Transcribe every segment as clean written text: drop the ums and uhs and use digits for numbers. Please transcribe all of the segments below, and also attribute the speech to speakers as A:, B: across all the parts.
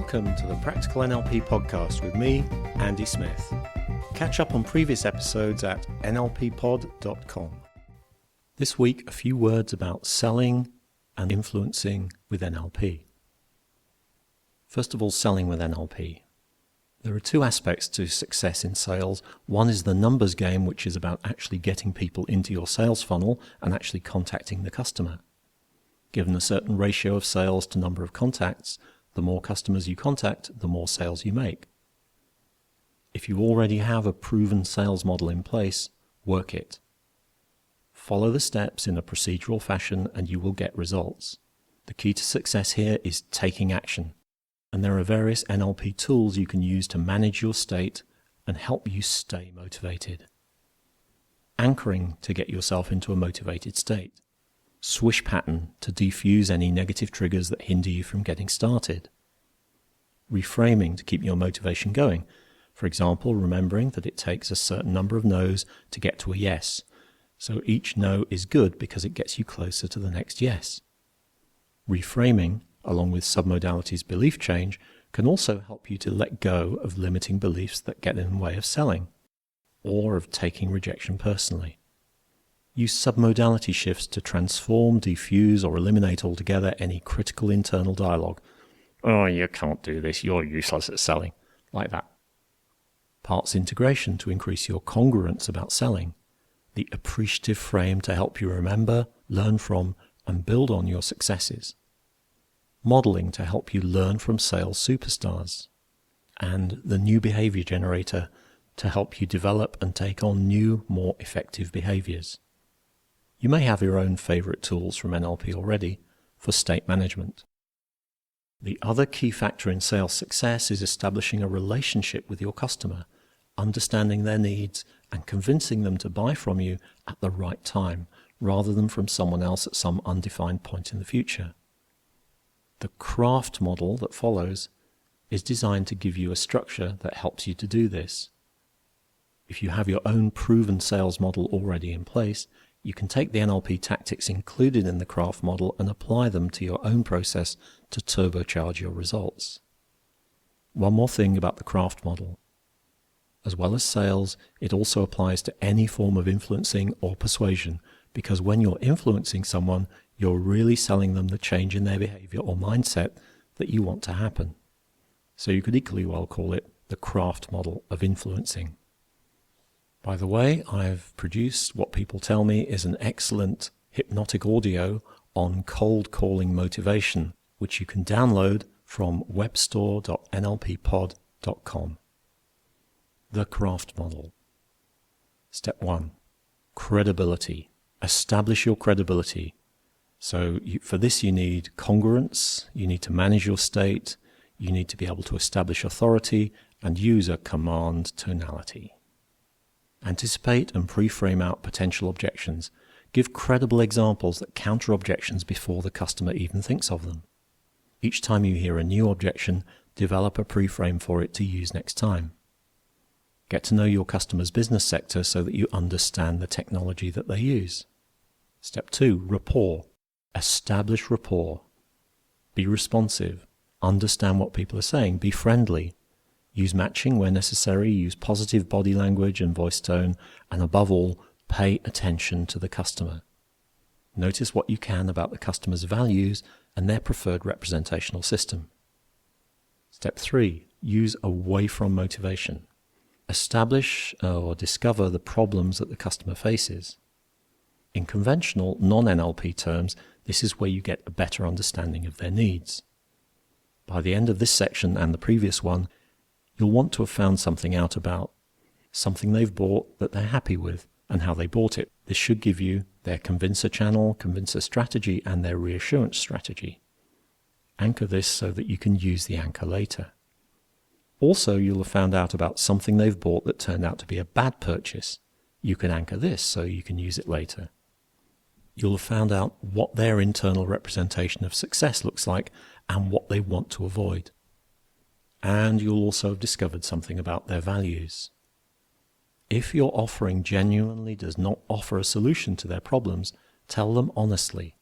A: Welcome to the Practical NLP podcast with me, Andy Smith. Catch up on previous episodes at nlppod.com. This week, a few words about selling and influencing with NLP. First of all, selling with NLP. There are two aspects to success in sales. One is the numbers game, which is about actually getting people into your sales funnel and actually contacting the customer. Given a certain ratio of sales to number of contacts, the more customers you contact, the more sales you make. If you already have a proven sales model in place, work it. Follow the steps in a procedural fashion and you will get results. The key to success here is taking action. And there are various NLP tools you can use to manage your state and help you stay motivated. Anchoring to get yourself into a motivated state. Swish pattern to defuse any negative triggers that hinder you from getting started. Reframing to keep your motivation going. For example, remembering that it takes a certain number of no's to get to a yes. So each no is good because it gets you closer to the next yes. Reframing, along with submodalities belief change, can also help you to let go of limiting beliefs that get in the way of selling, or of taking rejection personally. Use submodality shifts to transform, diffuse, or eliminate altogether any critical internal dialogue. Oh, you can't do this, you're useless at selling. Like that. Parts integration to increase your congruence about selling. The appreciative frame to help you remember, learn from, and build on your successes. Modeling to help you learn from sales superstars. And the new behavior generator to help you develop and take on new, more effective behaviors. You may have your own favorite tools from NLP already for state management. The other key factor in sales success is establishing a relationship with your customer, understanding their needs and convincing them to buy from you at the right time, rather than from someone else at some undefined point in the future. The craft model that follows is designed to give you a structure that helps you to do this. If you have your own proven sales model already in place, you can take the NLP tactics included in the craft model and apply them to your own process to turbocharge your results. One more thing about the craft model. As well as sales, it also applies to any form of influencing or persuasion, because when you're influencing someone, you're really selling them the change in their behavior or mindset that you want to happen. So you could equally well call it the craft model of influencing. By the way, I've produced what people tell me is an excellent hypnotic audio on cold calling motivation, which you can download from webstore.nlppod.com. The craft model. Step 1. Credibility. Establish your credibility. So for this you need congruence, you need to manage your state, you need to be able to establish authority and use a command tonality. Anticipate and pre-frame out potential objections. Give credible examples that counter objections before the customer even thinks of them. Each time you hear a new objection, develop a pre-frame for it to use next time. Get to know your customer's business sector so that you understand the technology that they use. Step 2, rapport. Establish rapport. Be responsive. Understand what people are saying. Be friendly. Use matching where necessary, use positive body language and voice tone, and above all, pay attention to the customer. Notice what you can about the customer's values and their preferred representational system. Step 3, use away from motivation. Establish or discover the problems that the customer faces. In conventional, non-NLP terms, this is where you get a better understanding of their needs. By the end of this section and the previous one, you'll want to have found something out about something they've bought that they're happy with and how they bought it. This should give you their convincer channel, convincer strategy, and their reassurance strategy. Anchor this so that you can use the anchor later. Also, you'll have found out about something they've bought that turned out to be a bad purchase. You can anchor this so you can use it later. You'll have found out what their internal representation of success looks like and what they want to avoid. And you'll also have discovered something about their values. If your offering genuinely does not offer a solution to their problems, tell them honestly.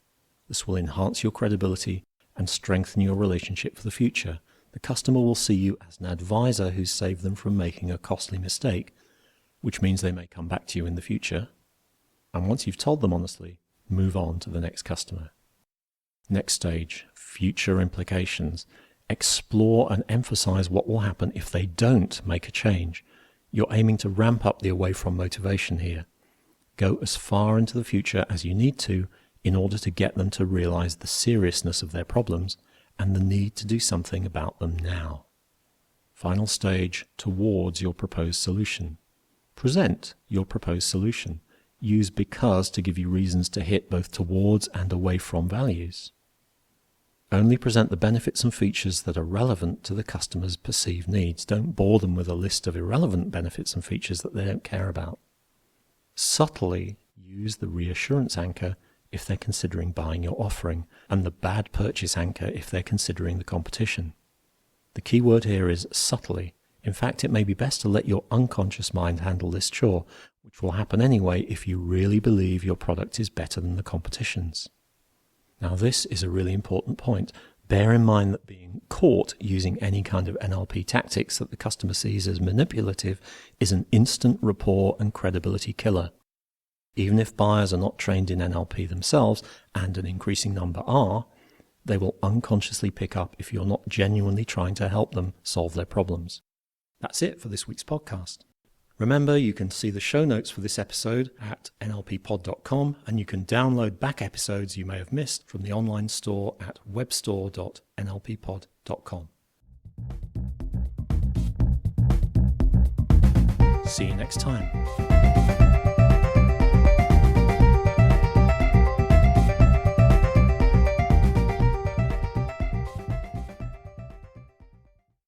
A: This will enhance your credibility and strengthen your relationship for the future. the customer will see you as an advisor who's saved them from making a costly mistake, which means they may come back to you in the future. And once you've told them honestly, move on to the next customer. Next stage, future implications. Explore and emphasize what will happen if they don't make a change. You're aiming to ramp up the away from motivation here. Go as far into the future as you need to in order to get them to realize the seriousness of their problems and the need to do something about them now. Final stage, towards your proposed solution. Present your proposed solution. Use because to give you reasons to hit both towards and away from values. Only present the benefits and features that are relevant to the customer's perceived needs. Don't bore them with a list of irrelevant benefits and features that they don't care about. Subtly use the reassurance anchor if they're considering buying your offering, and the bad purchase anchor if they're considering the competition. The key word here is subtly. In fact, it may be best to let your unconscious mind handle this chore, which will happen anyway if you really believe your product is better than the competition's. Now, this is a really important point. Bear in mind that being caught using any kind of NLP tactics that the customer sees as manipulative is an instant rapport and credibility killer. Even if buyers are not trained in NLP themselves, and an increasing number are, they will unconsciously pick up if you're not genuinely trying to help them solve their problems. That's it for this week's podcast. Remember, you can see the show notes for this episode at nlppod.com, and you can download back episodes you may have missed from the online store at webstore.nlppod.com. See you next time.